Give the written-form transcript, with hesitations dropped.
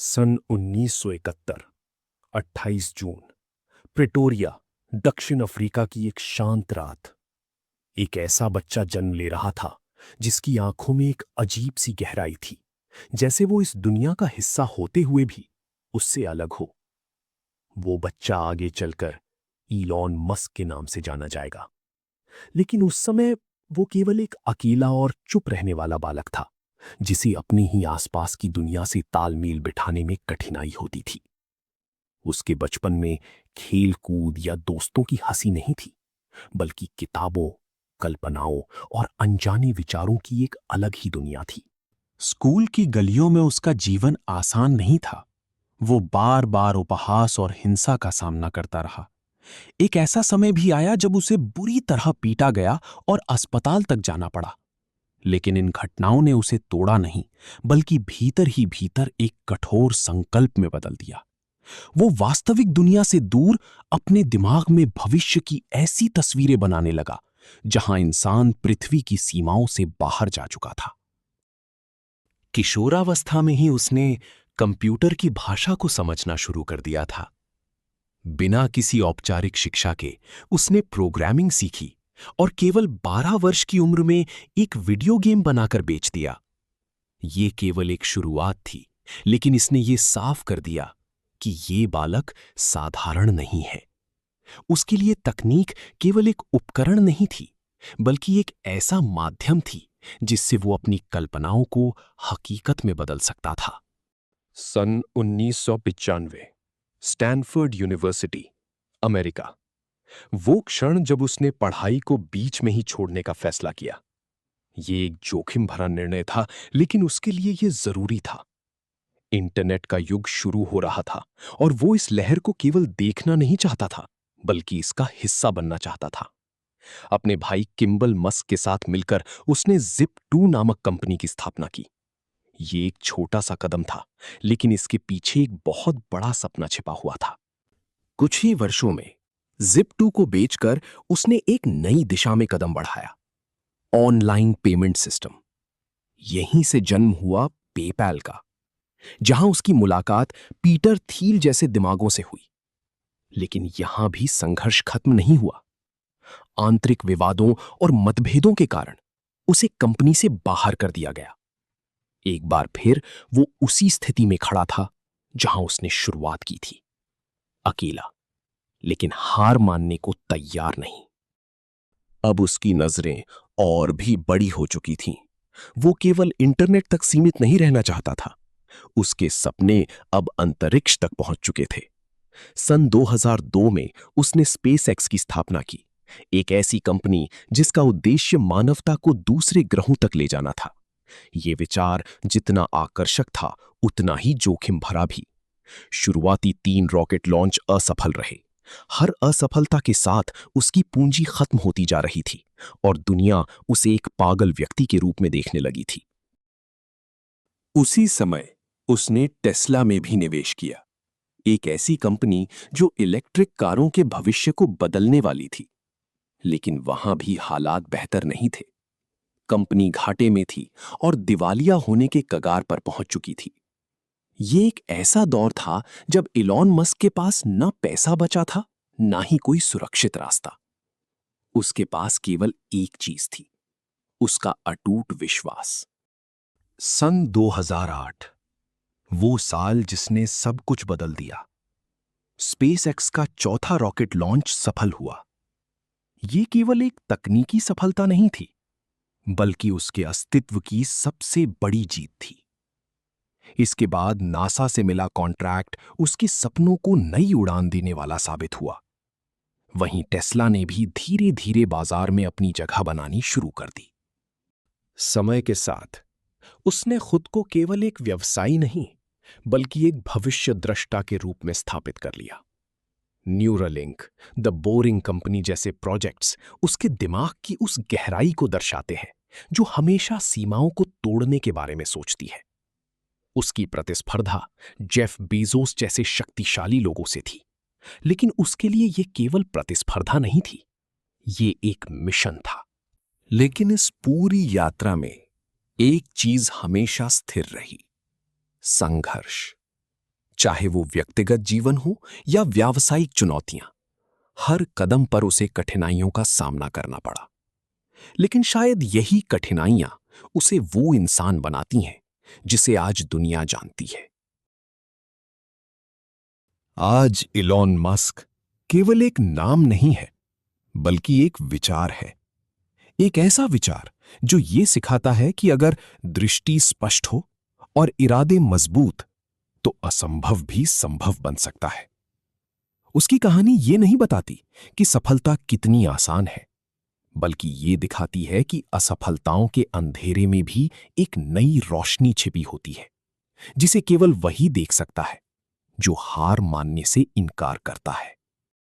सन 1971, 28 जून, Pretoria, दक्षिण Africa की एक शांत रात। एक ऐसा बच्चा जन्म ले रहा था जिसकी आंखों में एक अजीब सी गहराई थी, जैसे वो इस दुनिया का हिस्सा होते हुए भी उससे अलग हो। वो बच्चा आगे चलकर ईलॉन मस्क के नाम से जाना जाएगा, लेकिन उस समय वो केवल एक अकेला और चुप रहने वाला बालक था, जिसे अपनी ही आसपास की दुनिया से तालमेल बिठाने में कठिनाई होती थी। उसके बचपन में खेल कूद या दोस्तों की हंसी नहीं थी, बल्कि किताबों, कल्पनाओं और अनजाने विचारों की एक अलग ही दुनिया थी। स्कूल की गलियों में उसका जीवन आसान नहीं था। वो बार बार उपहास और हिंसा का सामना करता रहा। एक ऐसा समय भी आया जब उसे बुरी तरह पीटा गया और अस्पताल तक जाना पड़ा। लेकिन इन घटनाओं ने उसे तोड़ा नहीं, बल्कि भीतर ही भीतर एक कठोर संकल्प में बदल दिया। वो वास्तविक दुनिया से दूर अपने दिमाग में भविष्य की ऐसी तस्वीरें बनाने लगा जहां इंसान पृथ्वी की सीमाओं से बाहर जा चुका था। किशोरावस्था में ही उसने कंप्यूटर की भाषा को समझना शुरू कर दिया था। बिना किसी औपचारिक शिक्षा के उसने प्रोग्रामिंग सीखी और केवल 12 वर्ष की उम्र में एक वीडियो गेम बनाकर बेच दिया। ये केवल एक शुरुआत थी, लेकिन इसने ये साफ कर दिया कि ये बालक साधारण नहीं है। उसके लिए तकनीक केवल एक उपकरण नहीं थी, बल्कि एक ऐसा माध्यम थी जिससे वो अपनी कल्पनाओं को हकीकत में बदल सकता था। सन 1995, स्टैनफोर्ड यूनिवर्सिटी, अमेरिका। वो क्षण जब उसने पढ़ाई को बीच में ही छोड़ने का फैसला किया। ये एक जोखिम भरा निर्णय था, लेकिन उसके लिए ये जरूरी था। इंटरनेट का युग शुरू हो रहा था और वो इस लहर को केवल देखना नहीं चाहता था, बल्कि इसका हिस्सा बनना चाहता था। अपने भाई किम्बल मस्क के साथ मिलकर उसने जिप2 नामक कंपनी की स्थापना की। ये एक छोटा सा कदम था, लेकिन इसके पीछे एक बहुत बड़ा सपना छिपा हुआ था। कुछ ही वर्षों में जिप2 को बेचकर उसने एक नई दिशा में कदम बढ़ाया, ऑनलाइन पेमेंट सिस्टम। यहीं से जन्म हुआ पेपैल का, जहां उसकी मुलाकात पीटर थील जैसे दिमागों से हुई। लेकिन यहां भी संघर्ष खत्म नहीं हुआ। आंतरिक विवादों और मतभेदों के कारण उसे कंपनी से बाहर कर दिया गया। एक बार फिर वो उसी स्थिति में खड़ा था जहां उसने शुरुआत की थी, अकेला, लेकिन हार मानने को तैयार नहीं। अब उसकी नजरें और भी बड़ी हो चुकी थीं। वो केवल इंटरनेट तक सीमित नहीं रहना चाहता था। उसके सपने अब अंतरिक्ष तक पहुंच चुके थे। सन 2002 में उसने स्पेसएक्स की स्थापना की, एक ऐसी कंपनी जिसका उद्देश्य मानवता को दूसरे ग्रहों तक ले जाना था। ये विचार जितना आकर्षक था, उतना ही जोखिम भरा भी। शुरुआती 3 रॉकेट लॉन्च असफल रहे। हर असफलता के साथ उसकी पूंजी खत्म होती जा रही थी और दुनिया उसे एक पागल व्यक्ति के रूप में देखने लगी थी। उसी समय उसने टेस्ला में भी निवेश किया, एक ऐसी कंपनी जो इलेक्ट्रिक कारों के भविष्य को बदलने वाली थी। लेकिन वहां भी हालात बेहतर नहीं थे। कंपनी घाटे में थी और दिवालिया होने के कगार पर पहुंच चुकी थी। ये एक ऐसा दौर था जब इलॉन मस्क के पास न पैसा बचा था, ना ही कोई सुरक्षित रास्ता। उसके पास केवल एक चीज थी, उसका अटूट विश्वास। सन 2008, वो साल जिसने सब कुछ बदल दिया। स्पेसएक्स का चौथा रॉकेट लॉन्च सफल हुआ। ये केवल एक तकनीकी सफलता नहीं थी, बल्कि उसके अस्तित्व की सबसे बड़ी जीत थी। इसके बाद नासा से मिला कॉन्ट्रैक्ट उसके सपनों को नई उड़ान देने वाला साबित हुआ। वहीं टेस्ला ने भी धीरे धीरे बाजार में अपनी जगह बनानी शुरू कर दी। समय के साथ उसने खुद को केवल एक व्यवसायी नहीं, बल्कि एक भविष्य द्रष्टा के रूप में स्थापित कर लिया। न्यूरालिंक, द बोरिंग कंपनी जैसे प्रोजेक्ट्स उसके दिमाग की उस गहराई को दर्शाते हैं जो हमेशा सीमाओं को तोड़ने के बारे में सोचती है। उसकी प्रतिस्पर्धा जेफ बेजोस जैसे शक्तिशाली लोगों से थी, लेकिन उसके लिए यह केवल प्रतिस्पर्धा नहीं थी, ये एक मिशन था। लेकिन इस पूरी यात्रा में एक चीज हमेशा स्थिर रही, संघर्ष। चाहे वो व्यक्तिगत जीवन हो या व्यावसायिक चुनौतियां, हर कदम पर उसे कठिनाइयों का सामना करना पड़ा। लेकिन शायद यही कठिनाइयां उसे वो इंसान बनाती हैं जिसे आज दुनिया जानती है। आज इलॉन मस्क केवल एक नाम नहीं है, बल्कि एक विचार है। एक ऐसा विचार जो ये सिखाता है कि अगर दृष्टि स्पष्ट हो और इरादे मजबूत, तो असंभव भी संभव बन सकता है। उसकी कहानी ये नहीं बताती कि सफलता कितनी आसान है, बल्कि ये दिखाती है कि असफलताओं के अंधेरे में भी एक नई रोशनी छिपी होती है, जिसे केवल वही देख सकता है जो हार मानने से इनकार करता है।